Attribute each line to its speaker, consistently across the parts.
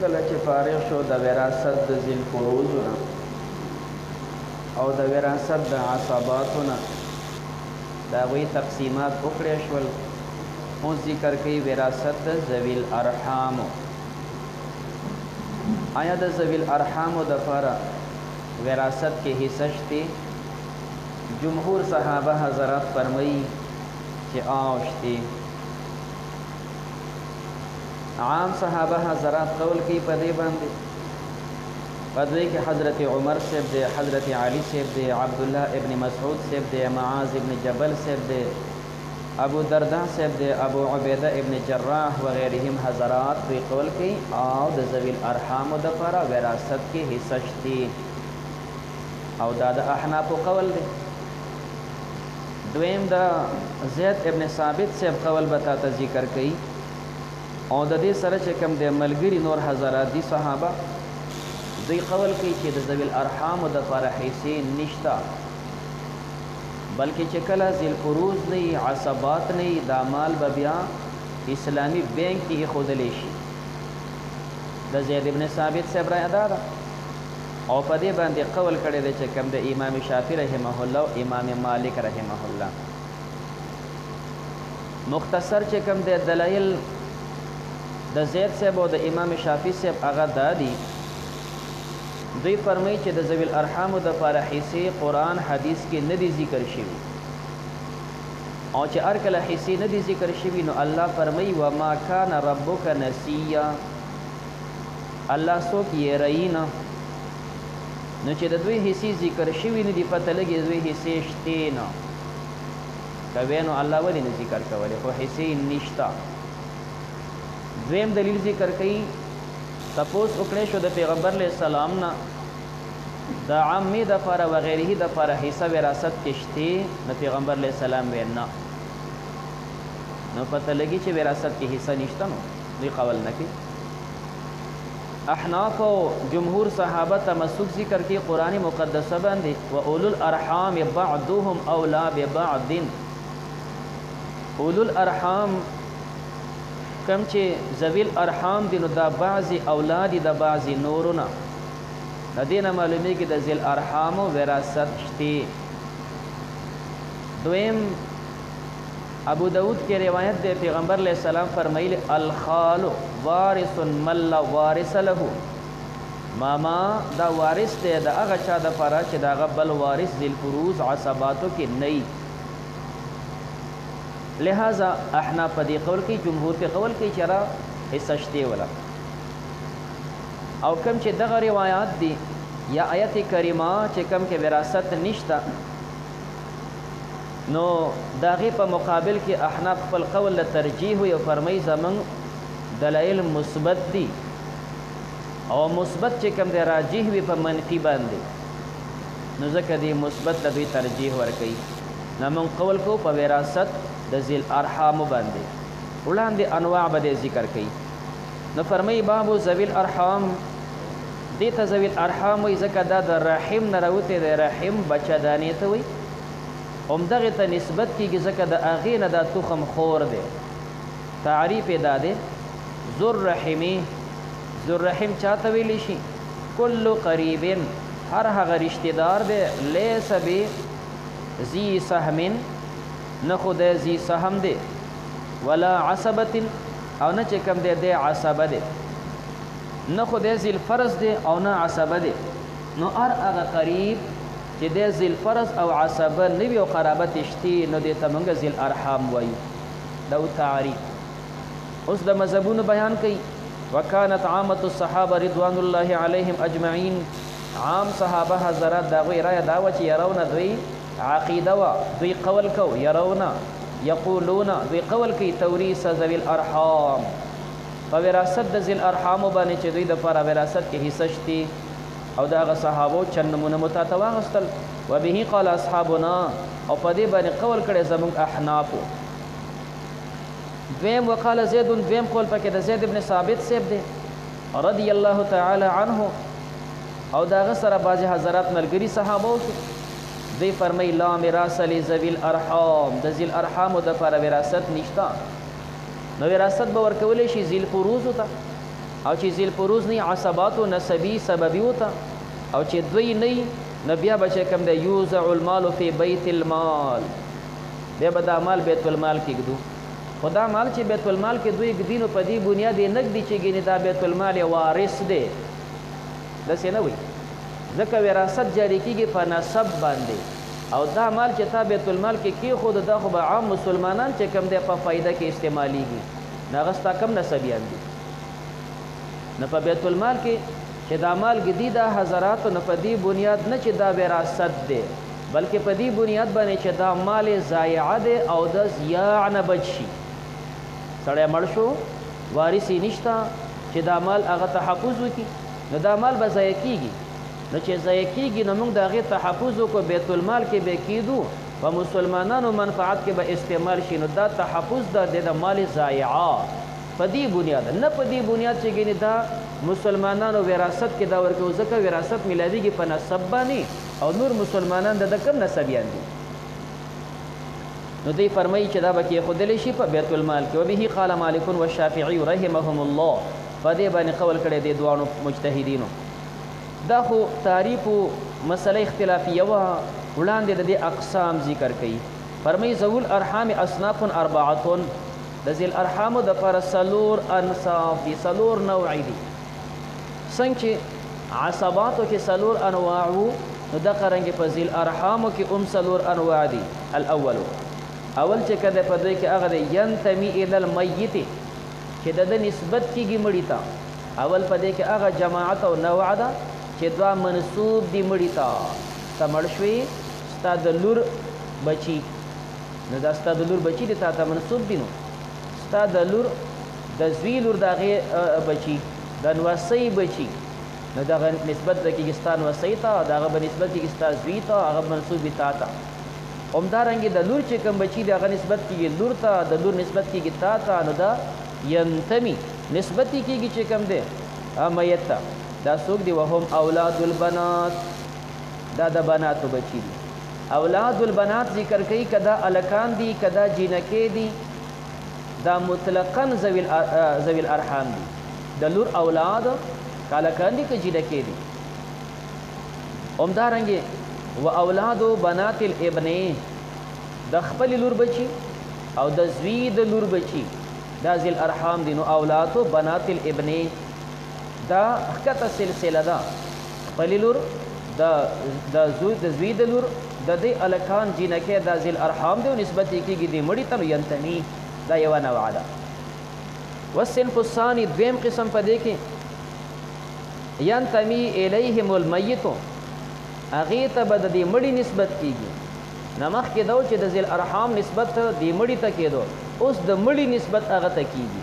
Speaker 1: کله چې فارغ شو د وراثت د ذی الفروضو نه او د وراثت د عصباتو نه د هغوی تقسیمات وکړی شول. اوس ذکر کوي وراثت د ذوی الارحامو. آیا د ذوی الارحامو دپاره وراثت کې حصه شته؟ جمهور صحابه حضرات فرمایي چې شته. عام صحابه حضرات قول کوي په دې باندې. په دوی کې حضرت عمر صاحب دی، حضرت علی صاحب دی، عبدالله ابن مسعود صاحب دی، معاذ ابن جبل صاحب دی، ابو دردا صاحب دی، ابو عبیده ابن جراح وغیرهم حضرات دوی قول کوي او د ذوی الارحامو دپاره وراثت کې حصه شته او دا د احنافو قول دی. دویم د زید ابن ثابت صاحب قول به تاته ذکر کوي او د دې سره چې کوم د ملګري نور حضرات دي صحابه دوی قول کوي چې د ذوی الارحامو دپاره حصې نشته، بلکې چې کله ذی الفروض نه وي، عصبات نه وي، دا مال به بیا اسلامي بینک کې ایښودلی شي. د زید ابن ثابت صاحب رایه دا ده او په دې باندې قول کړی دی چې کوم د امام شافعي رحمه الله او امام مالک رحمه الله. مختصر چې کوم د دلایل د زید صاحب او د امام شافعي صاحب هغه دا دي. دوی فرمایي چې د ذوی الارحامو دپاره حصې قرآن حدیث کې نه دي ذکر شوي او چې هر کله حصې نه دي ذکر شوي نو الله فرمایي وما کان ربک نسیا، الله څوک یېروي نه. نو چې د دوی حصې ذکر شوي نه دي پته لګي دوی حصې شتې نه کوي نو الله ولې نه ذکر کولی، خو حصې نشته. دویم دلیل ذکر کوي تپوس وکړی شو د پیغمبر علیه السلام نه د عامې دپاره وغیره دپاره حصه وراثت کې شتې، نو پیغمبر علیه السلام ویل نه، نو پته لګي چې وراثت کې حصه نشته نو دوی قول نه کوي. احناف او جمهور صحابه تمسک ذکر کوي قرآن مقدسه باندې و اولو الارحام بعضهم اولا ببعض. اولو الارحام کم چې ذوی الارحام دي نو دا بعضې اولاد د بعضې نورو نه، د دې نه معلومیږي د ذی الارحامو وراثت شته. دویم ابو داود کې روایت دی پیغمبر علیه السلام فرمایلی الخال وارث من لا وارث له. ماما دا وارث دی د هغه چا دپاره چې د هغه بل وارث ذی الفروض عصباتو کې نه وي. لہذا احناف په دې قول کوي، جمهور په قول کوي چې را حصه شتې ولا. او کم چې دغه روایات دي یا آیت کریمه چې کم کې وراثت نشته نو د هغې په مقابل کې احناف خپل قول له ترجیح وي او فرمایي زموږ دلایل مثبت دي او مثبت چې کم دی راجح وي په منفي باندې، نو ځکه دې مثبت له دوی ترجیح ورکوي. نو موږ قول کوو په وراثت د ذی الارحامو باندې. وړاندې انواع به دې ذکر کوي. نو فرمایي بابو ذوی الارحام، دې ته ذوی الارحام وایي ځکه دا د رحم نه راوتی دی، رحم بچهدانې ته وایي، همدغې ته نسبت کېږي ځکه د هغې نه دا تخم خور دی. تعریف یې دا دی ذو الرحمې. ذو الرحم چا ته ویلی شي؟ کل قریب، هر هغه رشتې دار دی لیس بذی سهم، نه خو دی ذی سهم دی، ولا عصبت او نه چې کوم دی دی عصبه دی، نه خو دی ذی الفرض دی او نه عصبه دی. نو هر هغه قریب چې دی ذی الفرض او عصبه نه وي او قرابت شتي نو دې ته موږ ذی الارحام وایو. دا تعریف. اوس د مذهبونو بیان کوي. وکانت عامة الصحابه رضوان الله علیهم اجمعین. عام صحابه حضرات د هغوی رایه دا وه چې یرونه دوی عقیده وه، دوی قول کو یرونا یقولون، دوی قول کوي توریث ذوی الارحام، په وراثت د ذی الارحامو باندې چې دوی دپاره وراثت کې حصه شتي او د هغه صحابو چند نمونه مو تاته واخیستل. وبه قال اصحابنا، او په دې باندې قول کړی زموږ احنافو. دویم وقال زید، دویم قول پکې د زید ابن ثابت صاحب دی رضی الله تعالی عنه او د هغه سره بعضې حضرات ملګري صحابه شو. دوی فرمایي لا میراث لذوی الارحام، د ذی الارحامو دپاره وراثت نشته. نو وراثت به ورکولی شي ذی الفروضو ته، او چې ذیل پروز نه عصبات او نسبی سببي وته او چې دوی نه نو بیا به چې کوم دی یوزع المال فی بیت المال بیا به دا مال بیت المال کې ږدو خو دا مال چې بیت المال کې دوی ږدي نو په دې بنیاد یې نږدي چې ګینې دا بیت المال وارث دی داسې نه وي ځکه وراثت جاری کېږي په نسب باندې او دا مال چې تا بیت المال کې کېښود دا خو به عام مسلمانان چې کوم دی په فایده کې استعمالیږي نو هغه ستا کم نسبیان دي نو په بیت المال کې چې دا مال ږدي دا حضراتو نو په دې بنیاد نه چې دا وراثت دی بلکې په دې بنیاد باندې چې دا مال ضایعه دی او د ضیاع نه بچ شي سړی مړ شو وارث یې نشته چې دا مال هغه تحفظ وکړي نو دا مال به ضایع کېږي نو چې ضایع کېږي نو موږ د هغې تحفظ وکړو بیت المال کې به کېدو په مسلمانانو منفعت کې به استعمال شي نو دا تحفظ د مال ضایعه په دې بنیاد نه په دې بنیاد چې ګینې دا مسلمانانو وراثت کې دا ورکوي ځکه وراثت میلادیږي په نسب باندې او نور مسلمانان د کم نسبیان دي نو دوی فرمایي چې دا به کېښودلی شي په بیت المال کې وبه قال مالک والشافعي رحمهم الله په دې باندې قول کړی دی دواړو مجتهدینو دا خو تعریف مسله اختلافیه وه وړاندې د دې اقسام ذکر کوي فرمایي ذوو الارحام اصناف اربعه د ذیل ارحامو دپاره څلور انصاف دي څلور نوعې دي څنګه چې عصباتو کې څلور انواع وو نو دغه رنګې په ذیل ارحامو کې هم څلور انواع دي الاول چې که دی په دوی کې هغه دی ینتمی الی المیت چې د ده نسبت کېږي مړي ته اول په دې کې هغه جماعت او نوع ده چې دوه منصوب دي مړي ته ته مړ شوې ستا د لور بچي نو دا ستا د لور بچي دي تا ته منصوب دي نو ستا د لور د زوی لور د هغې بچي د نوسۍ بچي نو دغه نسبت به کېږي ستا نوسۍ ته د هغه به نسبت کېږي ستا زوی ته هغه به منصوب وي تا ته همدارنګې د لور چې کوم بچي دی هغه نسبت کېږي لور ته د لور نسبت کېږي تا ته نو دا ینتمی نسبت یې کېږي چې کوم دی میت ته دا څوک دی وهم اولاد البنات دا د بناتو بچي دي اولاد البنات ذکر کوي که دا الکان دي که دا جینکې دي دا مطلقا ذوي الارحام دي د لور اولاد که الکان دي که جینکې دي همدارنګې و اولادو بنات الابنې د خپلې لور بچي او د زوی د لور بچي دا ذی الارحام دي نو اولادو بنات الابنې دا ښکته سلسله ده خپلې لور د زوی د لور د دې الکان جینکې دا ذی الارحام دی او نسبت یې کېږي دې مړي ته نو ینتمي دا یوه نوعه ده والصنف الثاني دویم قسم په دې کې ینتمي الیهم المیت هغې ته به د دې مړي نسبت کېږي نه مخکې دا چې د ذیل ارحام نسبت دې مړي ته کېدو اوس د مړي نسبت هغه ته کېږي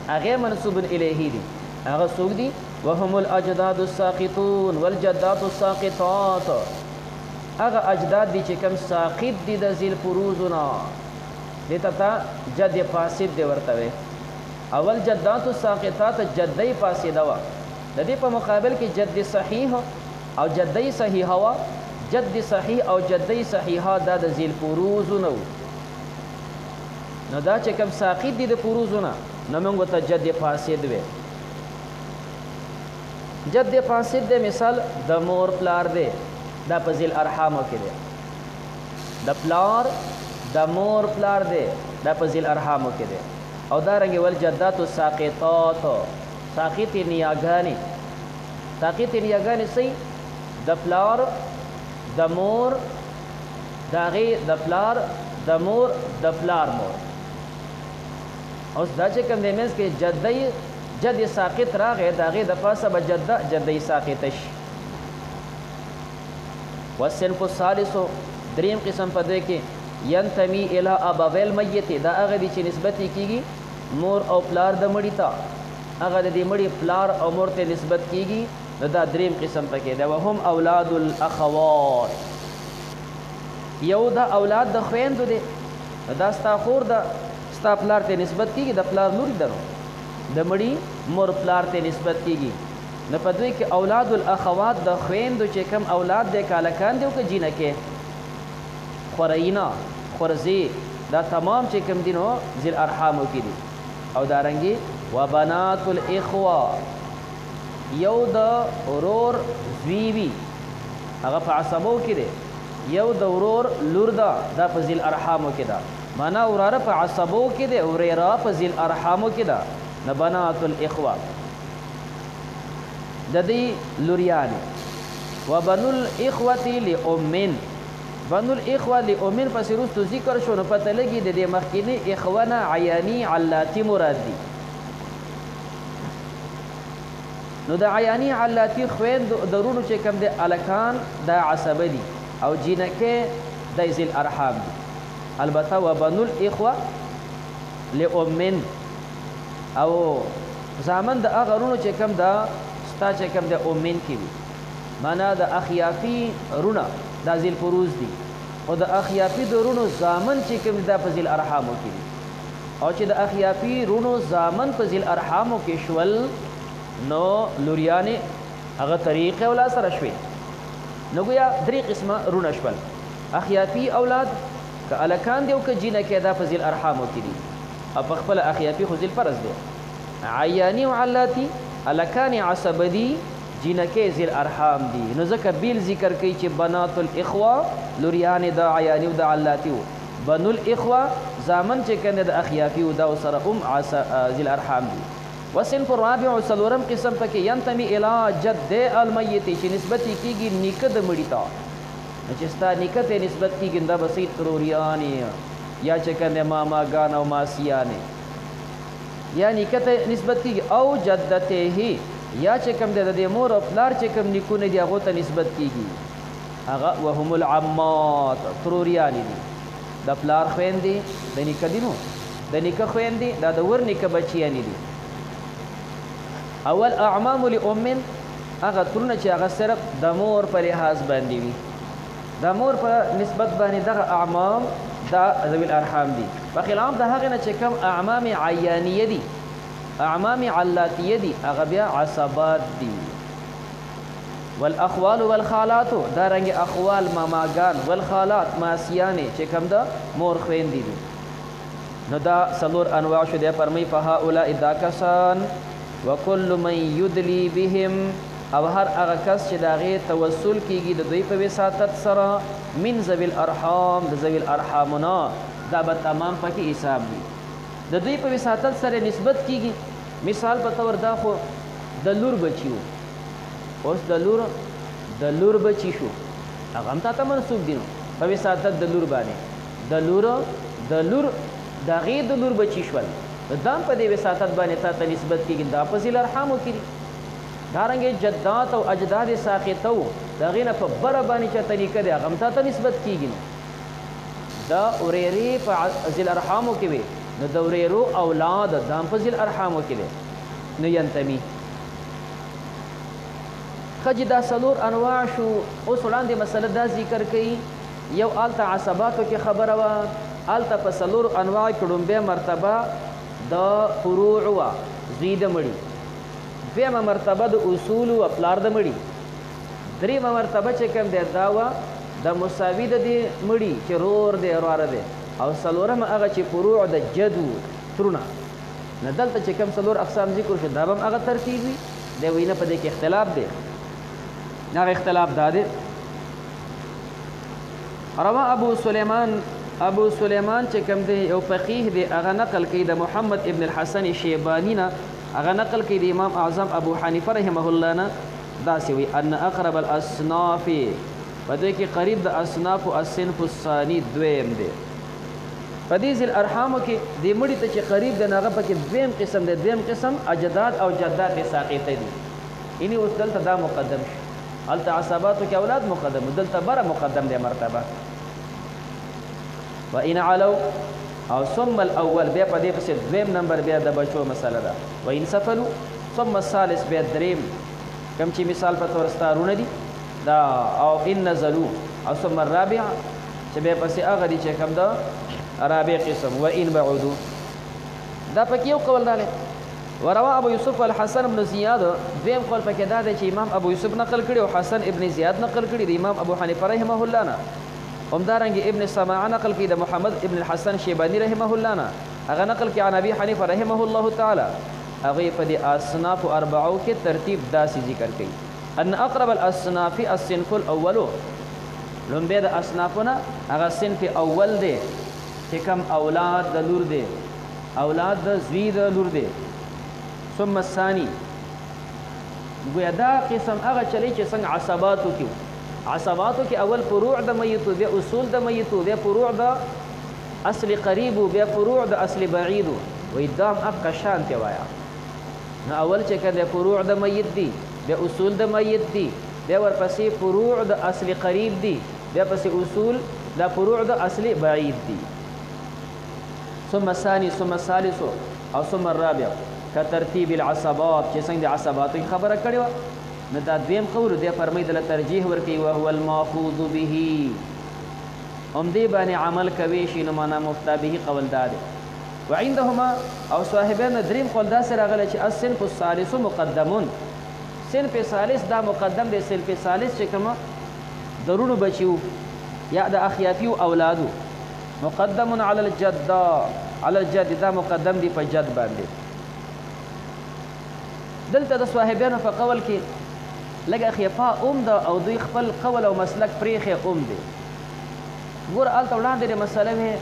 Speaker 1: هغې منصوب الیه دي هغه څوک دي وهم الاجداد الساقطون والجدات الساقطات هغه اجداد دي چې کوم ساقط دي د ذیل فروزونه دې ته جد فاسد دی ورته وی اول جدات الساقطات جدی فاسده وه د دې په مقابل کې جد صحیح او جدی صحیحه وه جد صحیح او جدی صحیحه دا د ذیل فروزونه وو نو دا چې کوم ساقط دي د فروزونه نو موږ ورته جد فاسد وی جد فاسد دی مثال د مور پلار دی دا په ذیل ارحامو کې دی د پلار د مور پلار دی دا په ذیل ارحامو کې دی او دارنګې والجدات الساقطات ساقط نیاګانې ساقط نیاګانې صحیح د پلار د مور د هغې د پلار د مور د پلار مور اوس دا چې کوم دی منځ کې جد ساقط راغی د هغې د پاسه به جدی ساقطه شي والصنف الثالث دریم قسم په دې کې ینتمی الی ابوی المیت دا هغه دي چې نسبت یې کېږي مور او پلار د مړي ته هغه د دې مړي پلار او مور ته نسبت کېږي نو دا دریم قسم پکې دی وهم اولاد الاخوات یو دا اولاد د خویندو دی دا ستا خور ده ستا پلار ته نسبت کېږي د پلار لور ده نو د مړي مور پلار ته نسبت کېږي نو په دوی کې اولاد الاخوات د خویندو چې کم اولاد دی که هلکان دی او که جینکې خورینه خورزې دا تمام چې کوم دي نو ذیل ارحامو کې دي او دارنګې وبنات الاخوه یو د ورور زوی وي هغه په عصبو کې دی یو د ورور لور ده دا په ذیل ارحامو کې ده معنا وراره په عصبو کې دی وريره په ذیل ارحامو کې ده نه بنات الاخوه د دې لوریانې وبنو الاخوه لامن بنو الاخوه لامن پس وروستو ذکر شو نو پته لګي د دې مخکینی اخوانه عیانی علاتی مراد دي نو د عیانی علاتی خويند درونو چې کم دي الکان د عصبه دي او جینکه د ذل ارحام دي البته وبنو الاخوه لامن او زامن د اغرونو چې کم دا ستا چې کم د امن کې وي معنا د اخیافی رونه دا ذل فروز دي او د اخیافی درونو زامن چې کم دا په ذل ارحامو کې دي او چې د اخیافی رونو زامن په ذل ارحامو کې شول نو لوریانې هغه طریقې ولا سره شوي نو گویا درې قسمه رونه شول اخیافی اولاد که الکان دی او که جینکې دا په ذل ارحامو کې دي او په خپل اخیافی خو ذل فرض دی عیانی او علاتی الکان عصب دي جینکې ذل ارحام دي نو ځکه بیل ذکر کوي چې بنات الاخوه لوریانې د عیانی او د علاتی بنو الاخوه زامن چې کنه د اخیافی او د سره ذل ارحام دي وصنف الرابع سلورم قسم پکې ينتمي الى جد المیت چې نسبت کیږي نیکه د مړی ته چې ستا نیکه ته نسبت کیږي دا بسیط تروریانی یا چې کنه ماما ګان او ماسیانه یا نیکه ته نسبت کیږي او جدته یا چې کوم د مور او پلار چې کوم نیکونه دی هغه ته نسبت کیږي هغه وهم العمات تروریانی دي د پلار خويندې د نیکه دي نو د نیکه خويندې دا د ور نیکه بچیانی دي اول اعمام لامن هغه ترونه چې هغه صرف د مور په لحاظ باندې وي د مور په نسبت باندې دغه اعمام دا ذوی الارحام دي په خلاف د هغه نه چې کوم اعمام عیانیه دي اعمام علاتیه دي هغه بیا عصبات دي والاخوال والخالات دا رنګ اخوال ماماګان والخالات ماسیانه چې کوم د مور خويندې دي نو دا سلور انواع شو دی فرمای فهؤلاء دا کسان وكل من يدلي بهم او هر هغه کس چې داغه توسل کیږي د دوی په وساتت سره من ذوی الارحام د ذوی الارحامنا دا به تمام پکې حساب وي د دوی په وساتت سره نسبت کیږي مثال په تور دا خو د لور بچیو اوس د لور بچی شو هغه هم ته منسوب دي په وساتت د لور باندې د لور داغه د لور بچی شول دام په دې وساتت باندې ته نسبت کیږي دا په ذل ارحامو کې دارنګه جدات او اجداد ساقطو دا غینه په بر باندې چې طریقه دی هغه ته نسبت کیږي دا اوريري په ذل ارحامو کې وي نو د اوريرو اولاد دام په ذل ارحامو کې دي نو ينتمي خجدا سلور انواع شو اوس وړاندې مسله دا ذکر کړي یو آلته عصباتو کې خبره وا آلته په سلور انواع کډومبه مرتبه د فروع وا زید مړي دیمه مرتبه د اصول او پلار د مړي دریمه مرتبه چې کوم دی دا وا د مساوی د مړي چې رور دی وراره دی او سلورم هغه چې فروع د جدو ترونه نه دلته چې کوم سلور اقسام ذکر شو دا هم هغه ترتیب وي دی وینه په دې کې اختلاف دی نه اختلاف داده روا ابو سليمان چې کوم دی یو فقيه دی هغه نقل کوي د محمد ابن الحسن الشيباني نه هغه نقل کوي د امام اعظم ابو حنیفه رحمه الله نه داسې وي ان اقرب الاصناف په دې کې قریب د اصناف او الصنف الثاني دویم دی په دې ذل ارحامو کې د مړي ته چې قریب د ناغه پکې دویم قسم اجداد او جدات ساقطه دي اني اوس دلته دا مقدم شي الته عصباتو کې اولاد مقدم دلته بره مقدم دی مرتبه وان علو او ثم الاول بیا په دې پسې دویم نمبر بیا د بچو مسله ده وان سفلوا ثم الثالث بیا دریم کم چې مثال په تور ستارونه دي دا او ان نزلوا او ثم الرابع چې بیا پسې هغه دي چې کوم دا رابع قسم وان بعدوا دا پکې یو قول دی وروا ابو يوسف الحسن بن زياد دویم قول پکې دا دی چې امام ابو يوسف نقل کړي او حسن ابن زياد نقل کړي د امام ابو حنیفه رحمه الله نه همدارنګ ابن سماع نقل کړي د محمد ابن الحسن شیبانی رحمه الله نه هغه نقل کړي عن ابي حنیفه رحمه الله تعالی هغه په دې اصناف اربعو کې ترتیب داسې ذکر کوي ان اقرب الاصناف الصنف الاول لومبه د اصنافونه هغه صنف اول دی چې کوم اولاد د لور دی اولاد د زوی د لور دی ثم الثاني گویا دا قسم هغه چلی چې څنګه عصباتو کې اول فروع د میتو بیا اصول د میتو بیا فروع د اصل قریب بیا فروع د اصل بعید وې دام اقا شانتی وایا نو اول چې کله فروع د میت دي بیا اصول د میت دي بیا ورپسې فروع د اصل قریب دي بیا پسې اصول د فروع د اصل بعید دي ثم الثاني ثم الثالث او ثم الرابع كترتيب العصبات چې څنګه د عصباتو خبره کړې وه نو دا دویم قول دی فرمایي دله ترجیح ورکوي وهو الماخوذ به همدې باندې عمل کوي شي نو معنا مفتا به قول دا دی وعندهما او صاحبان دریم قول داسې راغلی چې الصنف الثالث مقدمون صنف ثالث دا مقدم دی صنف ثالث چې کومه درونو بچیو یا د اخیافیو اولادو مقدم على الجد على الجد دا مقدم دی په جد باندې دلته د صاحبانو په قول کې لږ خفا ده او دوی خپل قول او مسلک پرېښی دی ګوره هلته وړاندې د مسله وې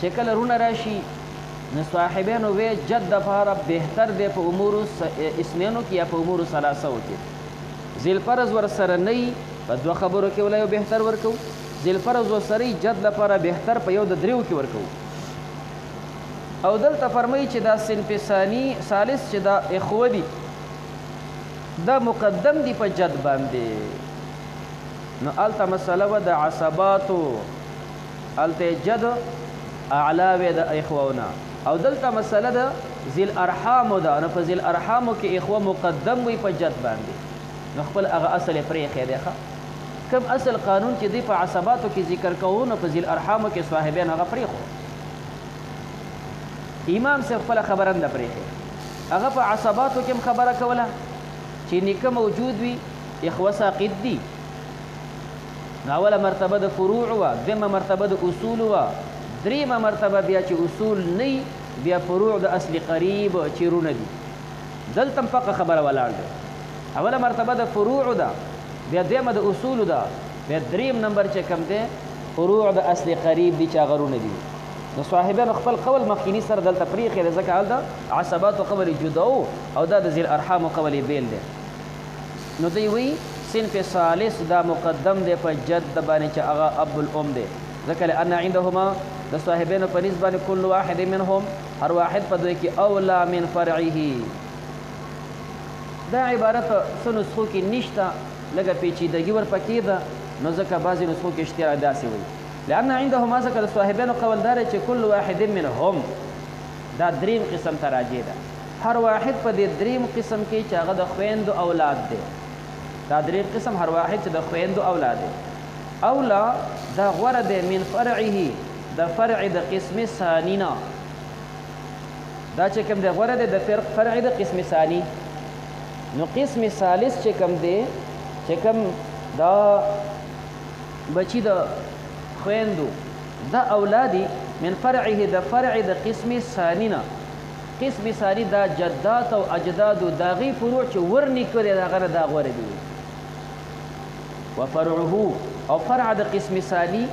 Speaker 1: چې کله رونه راشي نو صاحبانو وې جد دپاره بهتر دی په امورو اسنینو کې یا په امورو ثلاثو کې ذیلفرض ورسره نه وي په دوه خبرو کې ولا یو بهتر ورکو ذیلفرض ورسره جد لپاره بهتر په یو د دریو کې ورکو او دلته فرمایي چې دا صنف ثالث چې دا اخوه دي دا مقدم دی په جد باندې نو هلته مسله وه د عصباتو هلته جد اعلا وې د اخوونه او دلته مسله د ذیل ارحامو ده نو په ذیل ارحامو کې اخوه مقدم وي په جد باندې نو خپل هغه اصل یې پرېښی دی ښه کوم اصل قانون چې دوی په عصباتو کې ذکر کوو نو په ذیل ارحامو کې صاحبین هغه پرېښو امام صاحب خپله خبره نه پرېښې هغه په عصباتو کې هم خبره کوله چې نیکه موجود وي اخوه ساقط دي نو اوله مرتبه د فروع وه دویمه مرتبه د اصول وه دریمه مرتبه بیا چې اصول نه بیا فروع د اصل قریب چې رونه دي دلته هم فقه خبره ولاړ دی اوله مرتبه د فروع ده بیا دویمه د اصولو ده بیا دریم نمبر چې کوم دی فروع د اصل قریب دي چې هغه رونه دي نو صاحبانو خپل قول مخکینی سره دلته پرېښی دی ځکه هلته عصباتو قول جدا او دا د ذیل ارحامو قول بیل دی نو دوی وایي صنف ثالث دا مقدم دی په جد باندې چې هغه اب الام دی ځکه لأن عندهما د صاحبانو په نسبت باندې کل واحد منهم هر واحد په دوی کې اولا من فرعه دا عبارت څه نسخو کې نشته لږه پیچیدګي ورپکې ده نو ځکه بعضې نسخو کې اشتراک داسې وایي لأن عندهما ځکه د صاحبانو قول دا دی چې کل واحد منهم دا دریم قسم ته راجع ده هر واحد په دې دریم قسم کې چې هغه د خویندو اولاد دی دا دریم قسم هر واحد چې د خویندو اولاد دی اولا دا غوره دی من فرعه د فرع د قسم ثانی نه دا چې کوم دی غوره دی د فرع د قسم ثانی نو قسم ثالث چې کوم دی چې کوم دا بچی د خویندو دا اولادی من فرعه د فرع د قسم ثانی نه قسم ثانی دا جدات او اجدادو دا غي فروع چې ورنیکه دی دا غره دا غوره دی وفرعه او فرع د قسم ثانی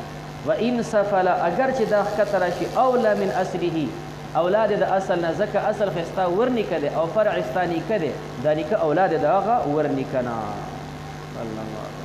Speaker 1: وان سفل اگر چې دا ښکته راشي اولا من اصله اولاد د اصل نه ځکه اصل خستا ورنیکه دی او فرع ستا نیکه دی دا نیکه اولاد د هغه ورنیکه نه الله